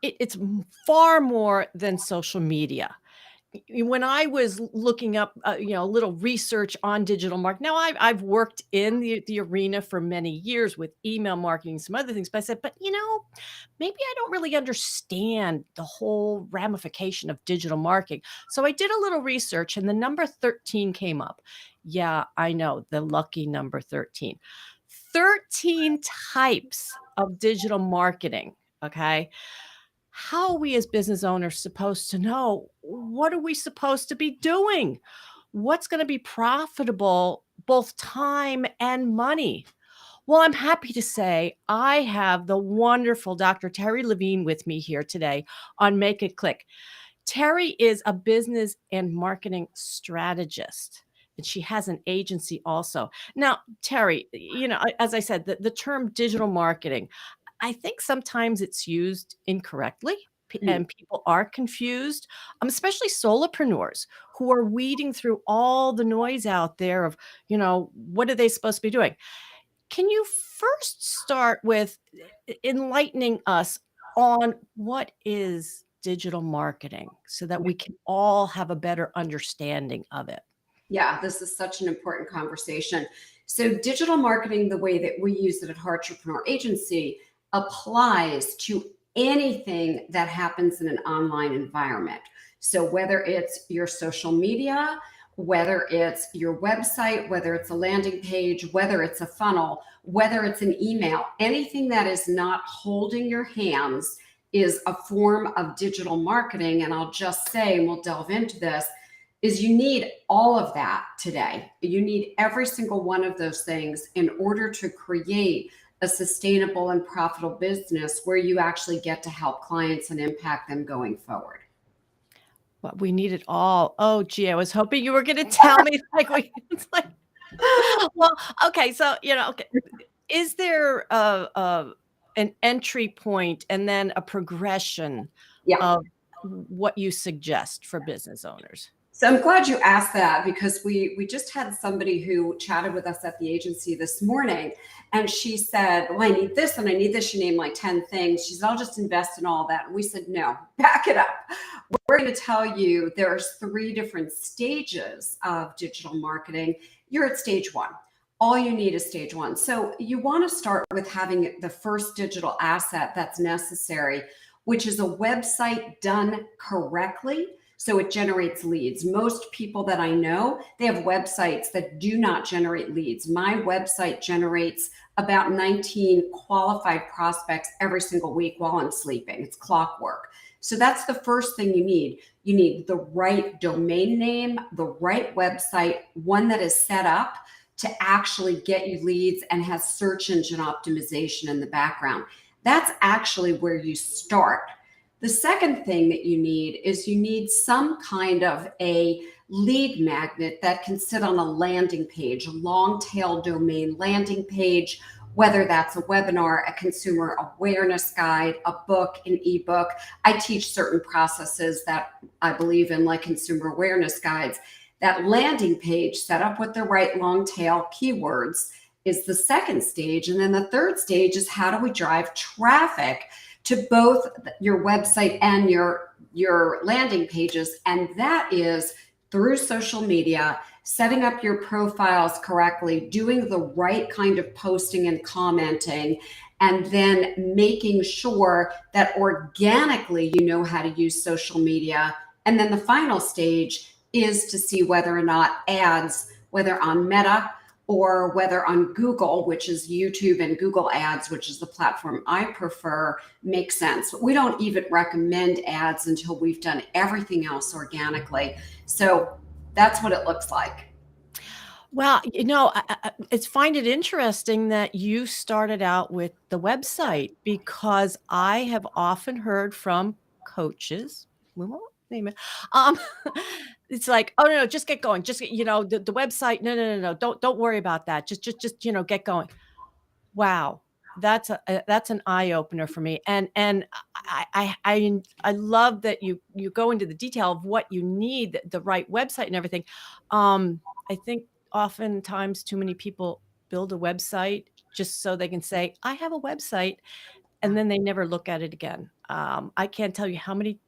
It's far more than social media. When I was looking up, a little research on digital marketing. Now I've worked in the arena for many years with email marketing, some other things, but I said, but maybe I don't really understand the whole ramification of digital marketing. So I did a little research and the number 13 came up. Yeah, I know, the lucky number 13. 13 types of digital marketing. Okay. How are we as business owners supposed to know what are we supposed to be doing? What's going to be profitable, both time and money? Well, I'm happy to say I have the wonderful Dr. Terri Levine with me here today on Make It Click. Terri is a business and marketing strategist, and she has an agency also. Now, Terri, as I said, the term digital marketing, I think sometimes it's used incorrectly Mm. and people are confused, especially solopreneurs who are weeding through all the noise out there of, what are they supposed to be doing? Can you first start with enlightening us on what is digital marketing so that we can all have a better understanding of it? Yeah, this is such an important conversation. So, digital marketing, the way that we use it at Entrepreneur Agency, applies to anything that happens in an online environment. So, whether it's your social media, whether it's your website, whether it's a landing page, whether it's a funnel, whether it's an email, anything that is not holding your hands is a form of digital marketing. And I'll just say, and we'll delve into this, is you need all of that today. You need every single one of those things in order to create a sustainable and profitable business where you actually get to help clients and impact them going forward. Well, we need it all. Oh, gee, I was hoping you were gonna tell me like we it's like well, okay, so, okay. Is there an entry point and then a progression Yeah. of what you suggest for business owners? So I'm glad you asked that because we just had somebody who chatted with us at the agency this morning, and she said, "Well, I need this and I need this." She named like 10 things. She said, "I'll just invest in all that." And we said, "No, back it up. We're going to tell you there's three different stages of digital marketing. You're at stage one. All you need is stage one. So you want to start with having the first digital asset that's necessary, which is a website done correctly so it generates leads. Most people that I know, they have websites that do not generate leads. My website generates about 19 qualified prospects every single week while I'm sleeping. It's clockwork. So that's the first thing you need. You need the right domain name, the right website, one that is set up to actually get you leads and has search engine optimization in the background. That's actually where you start. The second thing that you need is you need some kind of a lead magnet that can sit on a landing page, a long tail domain landing page, whether that's a webinar, a consumer awareness guide, a book, an ebook. I teach certain processes that I believe in, like consumer awareness guides. That landing page set up with the right long tail keywords is the second stage. And then the third stage is how do we drive traffic to both your website and your landing pages, and that is through social media, setting up your profiles correctly, doing the right kind of posting and commenting, and then making sure that organically you know how to use social media. And then the final stage is to see whether or not ads, whether on Meta or whether on Google, which is YouTube, and Google Ads, which is the platform I prefer, makes sense. We don't even recommend ads until we've done everything else organically. So that's what it looks like. Well, it's find it interesting that you started out with the website because I have often heard from coaches, we won't name it, um, it's like, "Oh, no, no, just get going, just get the website, no, no, no, no, don't worry about that, just, get going." Wow, that's an eye opener for me, and I love that you go into the detail of what you need, the right website and everything. I think oftentimes too many people build a website just so they can say, "I have a website," and then they never look at it again. I can't tell you how many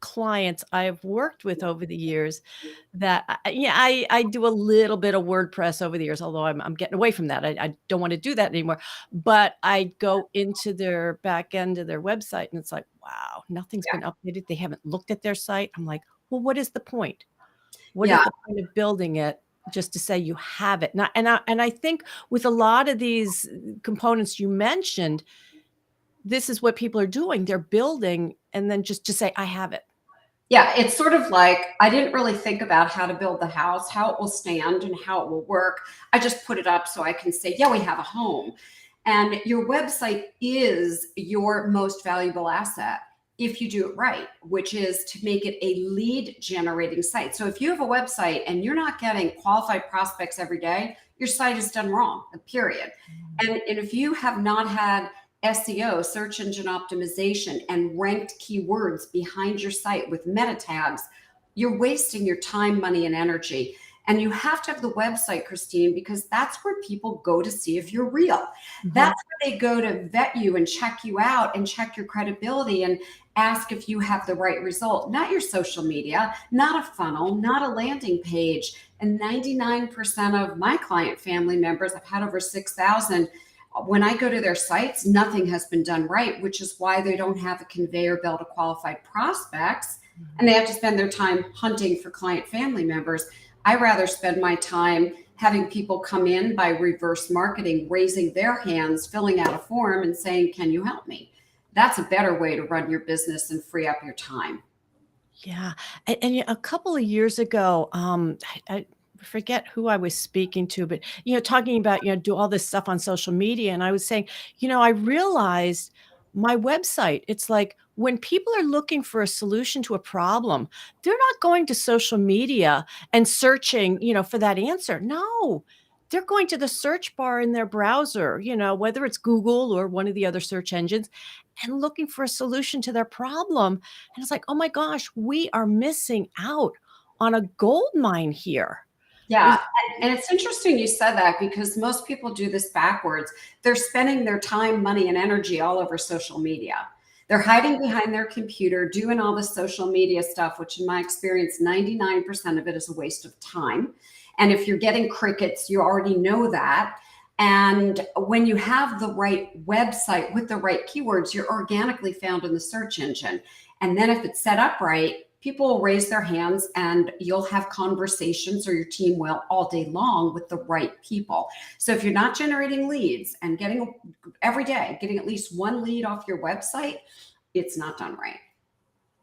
clients I've worked with over the years that yeah, I do a little bit of WordPress over the years, although I'm getting away from that. I don't want to do that anymore. But I go into their back end of their website and it's like, wow, nothing's been updated. They haven't looked at their site. I'm like, well, what is the point? What is Yeah. the point of building it just to say you have it? And I think with a lot of these components you mentioned, this is what people are doing. They're building and then just to say, I have it. Yeah, it's sort of like I didn't really think about how to build the house, how it will stand, and how it will work. I just put it up so I can say, yeah, we have a home. And your website is your most valuable asset if you do it right, which is to make it a lead generating site. So if you have a website and you're not getting qualified prospects every day, your site is done wrong, period. And if you have not had SEO, search engine optimization, and ranked keywords behind your site with meta tags, you're wasting your time, money, and energy. And you have to have the website, Christine, because that's where people go to see if you're real. Mhm. That's where they go to vet you and check you out and check your credibility and ask if you have the right result, not your social media, not a funnel, not a landing page. And 99% of my client family members, I've had over 6,000, when I go to their sites, nothing has been done right, which is why they don't have a conveyor belt of qualified prospects and they have to spend their time hunting for client family members. I rather spend my time having people come in by reverse marketing, raising their hands, filling out a form and saying, can you help me? That's a better way to run your business and free up your time. Yeah, and yeah, a couple of years ago, I forget who I was speaking to, but, talking about, do all this stuff on social media, and I was saying, I realized my website, it's like when people are looking for a solution to a problem, they're not going to social media and searching, for that answer. No, they're going to the search bar in their browser, whether it's Google or one of the other search engines, and looking for a solution to their problem. And it's like, oh my gosh, we are missing out on a gold mine here. Yeah. Is And it's interesting you said that because most people do this backwards. They're spending their time, money, and energy all over social media. They're hiding behind their computer, doing all the social media stuff, which in my experience, 99% of it is a waste of time. And if you're getting crickets, you already know that. And when you have the right website with the right keywords, you're organically found in the search engine. And then if it's set up right, people will raise their hands and you'll have conversations, or your team will, all day long with the right people. So if you're not generating leads and getting every day, getting at least one lead off your website, it's not done right.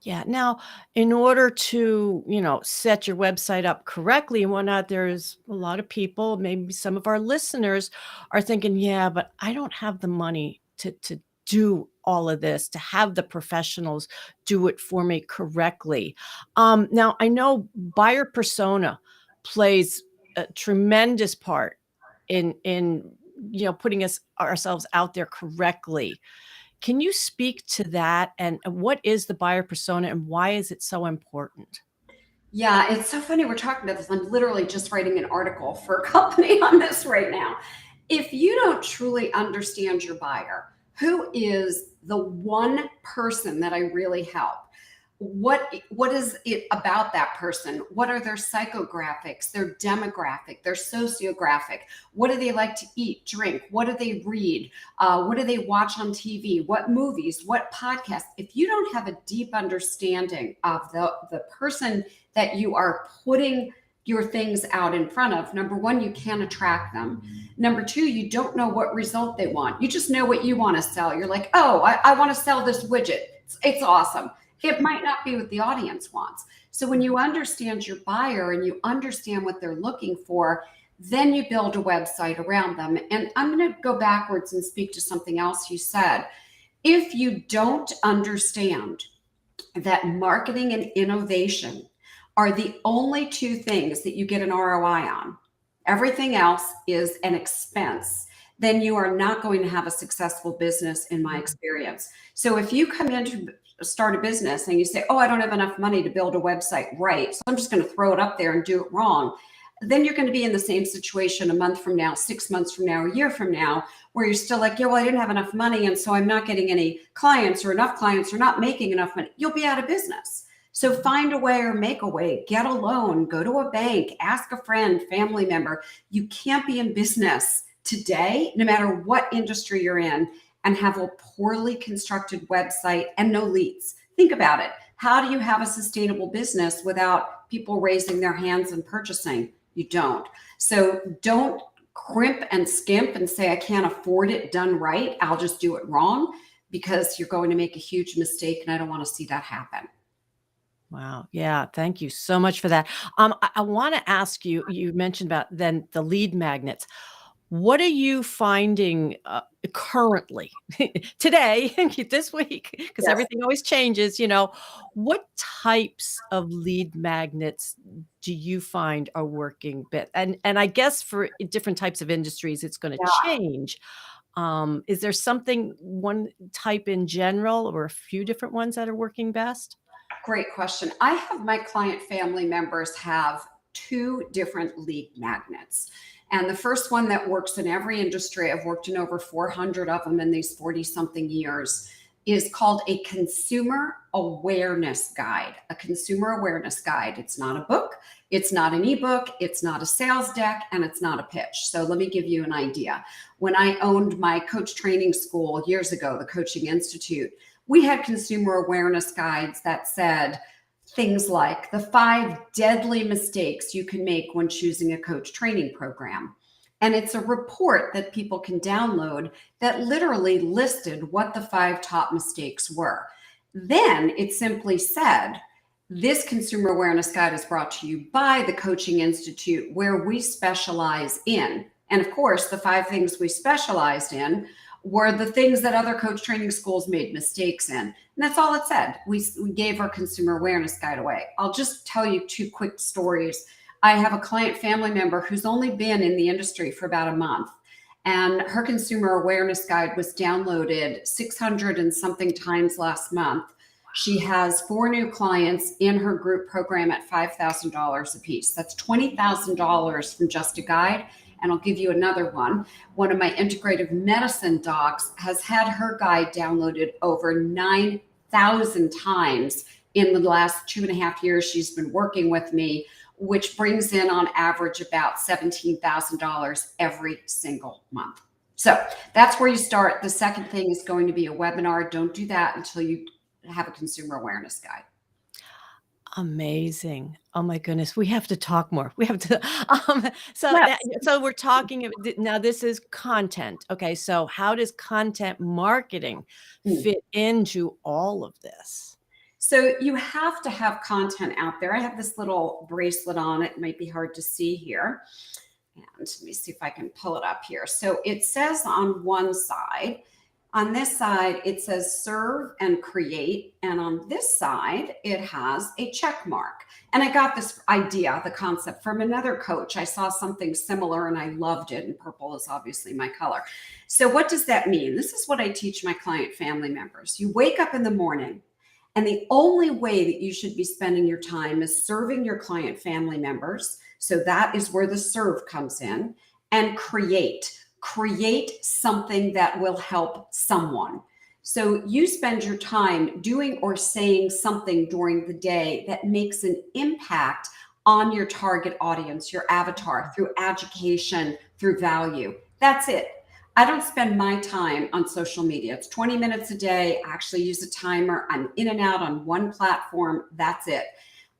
Yeah. Now, in order to, set your website up correctly and whatnot, there's a lot of people, maybe some of our listeners are thinking, yeah, but I don't have the money to do all of this, to have the professionals do it for me correctly. Now I know buyer persona plays a tremendous part in putting ourselves out there correctly. Can you speak to that, and what is the buyer persona and why is it so important? Yeah, it's so funny we're talking about this. I'm literally just writing an article for a company on this right now. If you don't truly understand your buyer, who is the one person that I really help? What is it about that person? What are their psychographics, their demographic, their sociographic? What do they like to eat, drink? What do they read? What do they watch on TV? What movies? What podcasts? If you don't have a deep understanding of the person that you are putting your things out in front of, number one, you can't attract them. Number two, you don't know what result they want. You just know what you want to sell. You're like, oh, I want to sell this widget. It's awesome. It might not be what the audience wants. So when you understand your buyer and you understand what they're looking for, then you build a website around them. And I'm going to go backwards and speak to something else you said. If you don't understand that marketing and innovation are the only two things that you get an ROI on, everything else is an expense, then you are not going to have a successful business, in my experience. So if you come in to start a business and you say, oh, I don't have enough money to build a website, right, so I'm just going to throw it up there and do it wrong. then you're going to be in the same situation a month from now, 6 months from now, a year from now, where you're still like, yeah, well, I didn't have enough money, and so I'm not getting any clients or enough clients or not making enough money. You'll be out of business. So find a way or make a way, get a loan, go to a bank, ask a friend, family member. You can't be in business today, no matter what industry you're in, and have a poorly constructed website and no leads. Think about it. How do you have a sustainable business without people raising their hands and purchasing? You don't. So don't crimp and skimp and say, I can't afford it done right. I'll just do it wrong, because you're going to make a huge mistake, and I don't want to see that happen. Wow. Yeah. Thank you so much for that. I want to ask you, you mentioned about then the lead magnets. What are you finding currently today, this week, because Yes. everything always changes, what types of lead magnets do you find are working best? And I guess for different types of industries, it's going to Yeah. change. Is there something, one type in general, or a few different ones that are working best? Great question. I have my client family members have two different lead magnets. And the first one that works in every industry, I've worked in over 400 of them in these 40 something years, is called a consumer awareness guide. A consumer awareness guide. It's not a book, it's not an ebook, it's not a sales deck, and it's not a pitch. So let me give you an idea. When I owned my coach training school years ago, the Coaching Institute, we had consumer awareness guides that said things like the 5 deadly mistakes you can make when choosing a coach training program. And it's a report that people can download that literally listed what the 5 top mistakes were. Then it simply said, this consumer awareness guide is brought to you by the Coaching Institute, where we specialize in. And of course, the 5 things we specialized in were the things that other coach training schools made mistakes in. And that's all it said. We gave our consumer awareness guide away. I'll just tell you 2 quick stories. I have a client family member who's only been in the industry for about a month, and her consumer awareness guide was downloaded 600 and something times last month. She has 4 new clients in her group program at $5,000 a piece. That's $20,000 from just a guide. And I'll give you another one. One of my integrative medicine docs has had her guide downloaded over 9,000 times in the last 2.5 years she's been working with me, which brings in on average about $17,000 every single month. So that's where you start. The second thing is going to be a webinar. Don't do that until you have a consumer awareness guide. Amazing. Oh my goodness. We have to talk more. We have to, so that, Yes. so we're talking, now this is content. Okay. So how does content marketing fit into all of this? So you have to have content out there. I have this little bracelet on. It might be hard to see here. And let me see if I can pull it up here. So it says on one side, on this side, it says serve and create. And on this side, it has a check mark. And I got this idea, the concept, from another coach. I saw something similar and I loved it. And purple is obviously my color. So what does that mean? This is what I teach my client family members. You wake up in the morning, and the only way that you should be spending your time is serving your client family members. So that is where the serve comes in. And create something that will help someone. So you spend your time doing or saying something during the day that makes an impact on your target audience, your avatar, through education, through value. That's it. I don't spend my time on social media. It's 20 minutes a day. I actually use a timer. I'm in and out on one platform. That's it.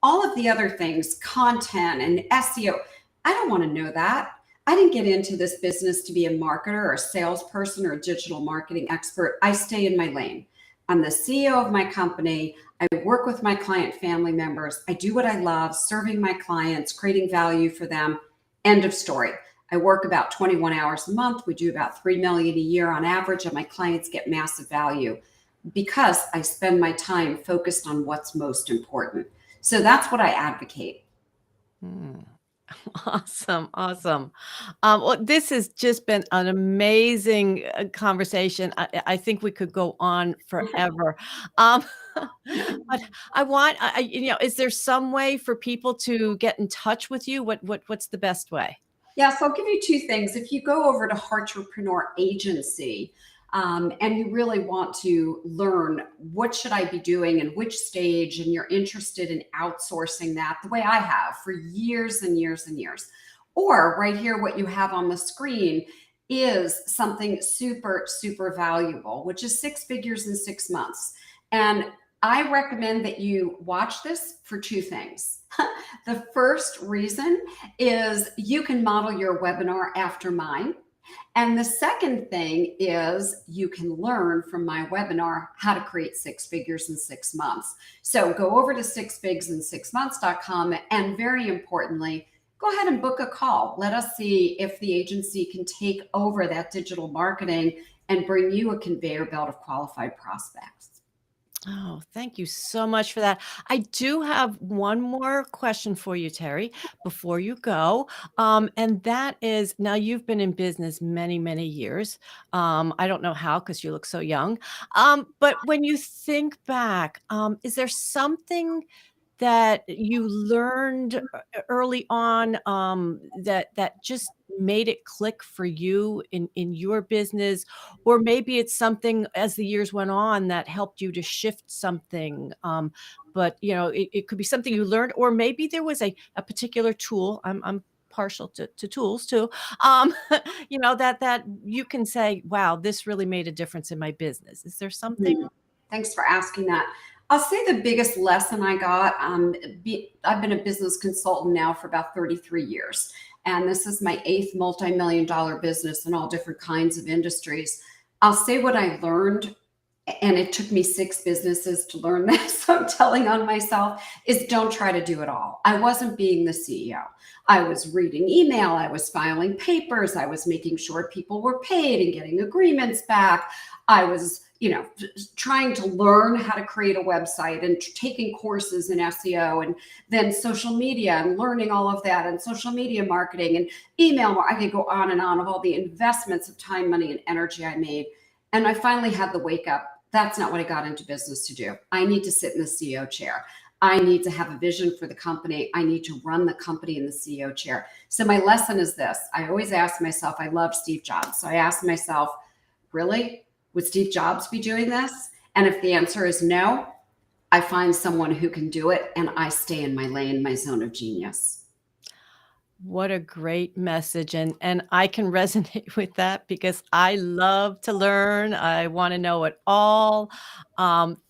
All of the other things, content and SEO, I don't want to know that. I didn't get into this business to be a marketer or a salesperson or a digital marketing expert. I stay in my lane. I'm the CEO of my company. I work with my client family members. I do what I love, serving my clients, creating value for them. End of story. I work about 21 hours a month. We do about 3 million a year on average, and my clients get massive value because I spend my time focused on what's most important. So that's what I advocate. Hmm. Awesome, awesome. Well, this has just been an amazing, conversation. I think we could go on forever. Um, but is there some way for people to get in touch with you? What's the best way? Yeah, so I'll give you two things. If you go over to Entrepreneur Agency, and you really want to learn what should I be doing and which stage, and you're interested in outsourcing that the way I have for years and years and years. Or right here, what you have on the screen is something super, super valuable, which is six figures in 6 months. And I recommend that you watch this for two things. The first reason is you can model your webinar after mine. And the second thing is you can learn from my webinar how to create six figures in 6 months. So go over to sixfigsinssixmonths.com, and very importantly, go ahead and book a call. Let us see if the agency can take over that digital marketing and bring you a conveyor belt of qualified prospects. Oh, thank you so much for that. I do have one more question for you, Terry, before you go. And that is, now you've been in business many, many years. I don't know how, because you look so young. But when you think back, is there something that you learned early on, that just made it click for you in your business? Or maybe it's something as the years went on that helped you to shift something, but, it could be something you learned, or maybe there was a particular tool. I'm partial to tools too, um, that you can say, "Wow, this really made a difference in my business." Is there something? Mhm. Thanks for asking that. I'll say the biggest lesson I got, I've been a business consultant now for about 33 years, and this is my eighth multi-million dollar business in all different kinds of industries. I'll say what I learned, and it took me six businesses to learn this, so I'm telling on myself, is don't try to do it all. I wasn't being the CEO. I was reading email, I was filing papers, I was making sure people were paid and getting agreements back. I was, trying to learn how to create a website and taking courses in SEO, and then social media and learning all of that, and social media marketing and email. I could go on and on of all the investments of time, money, and energy I made. And I finally had the wake up. That's not what I got into business to do. I need to sit in the CEO chair. I need to have a vision for the company. I need to run the company in the CEO chair. So my lesson is this. I always ask myself, I love Steve Jobs. So I ask myself, really? Would Steve Jobs be doing this? And if the answer is no, I find someone who can do it, and I stay in my lane, my zone of genius. What a great message, and I can resonate with that because I love to learn. I wanna know it all.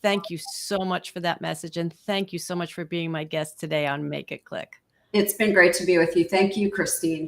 Thank you so much for that message, and thank you so much for being my guest today on Make It Click. It's been great to be with you. Thank you, Christine.